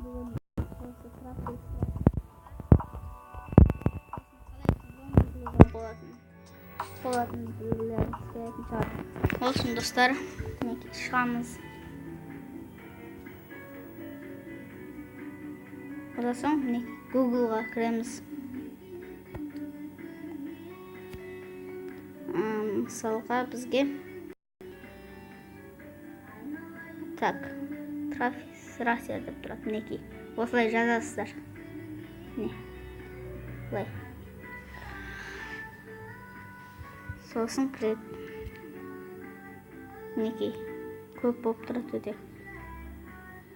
Бүгін осы трактор болатын білгілерді істейтін шығар. Olsun достар, мінекей шығамыз. Одан соң мінекей Google-ға кіреміз. Мысалға бізге так, трансфер деп тұрады, мінекей. Осылай жазасыздар. Міне, бұлай. Сосын кіреді. Мінекей, көп болып тұрады өте.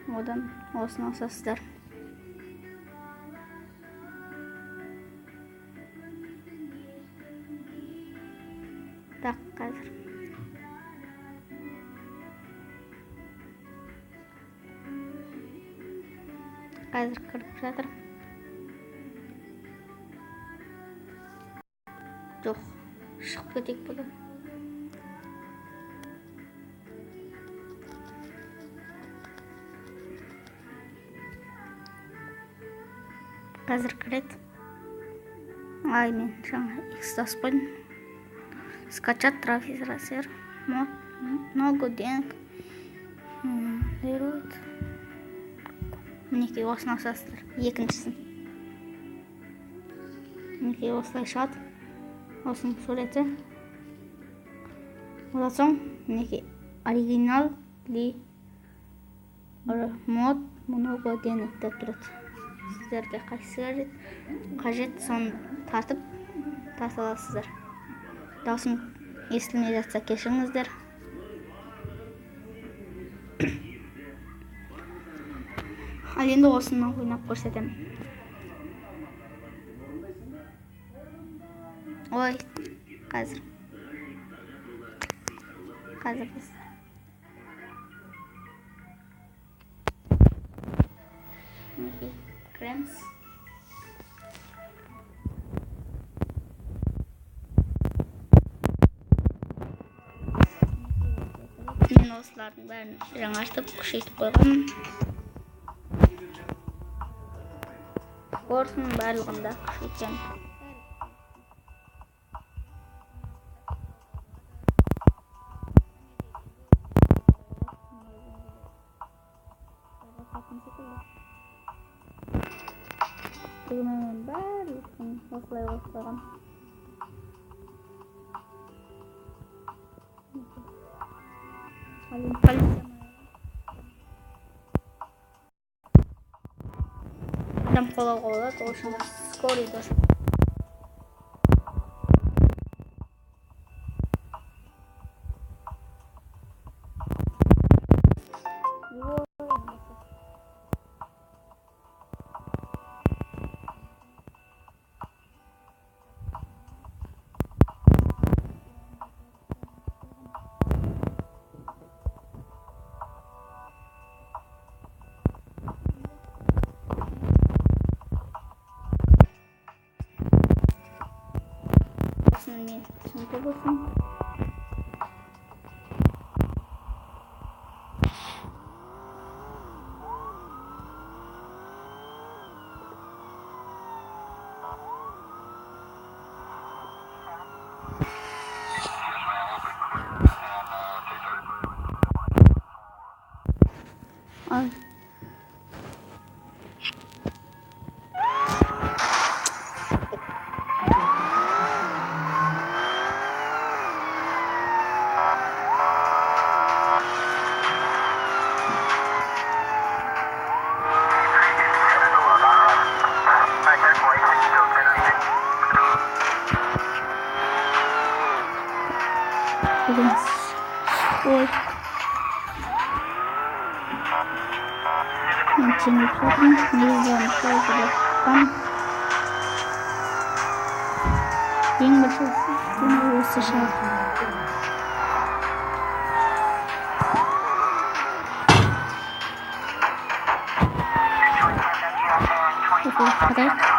Одан осыны асасыздар. Так, қазір. Қазір кіріп жатыр. Жоқ, шығып кетейік бұдан. Қазір кіреді. Ай, мен жаңа X тасып қойдым. Скачать трансфер. Много денег. Берут. Мінекей осыны асасыздар. Екіншісін. Мінекей осылай шығады. Осының суреті. Одан соң мінекей оригинал ли мод много денег деп тұрады. Сіздерге қайсысы қажет, соны тартып аласыздар. Даусым естілмей жатса кешіріңіздер. Ал енді осыны ойнап көрсетемін. Ой, қазір біз мінекей кіреміз. Мен осылардың бәрін жаңартып күшейтіп қойғанмын. Орысының барлығында күшейткен. Бүгінмен барлығын осылай қосып қойғам. Адам қолауға болады, ол үшін скорый достар. Мен түсінкі болсын. Ай. Ой. Телефон, миллион, телефон. Ең большой осы шығады. Қарайық.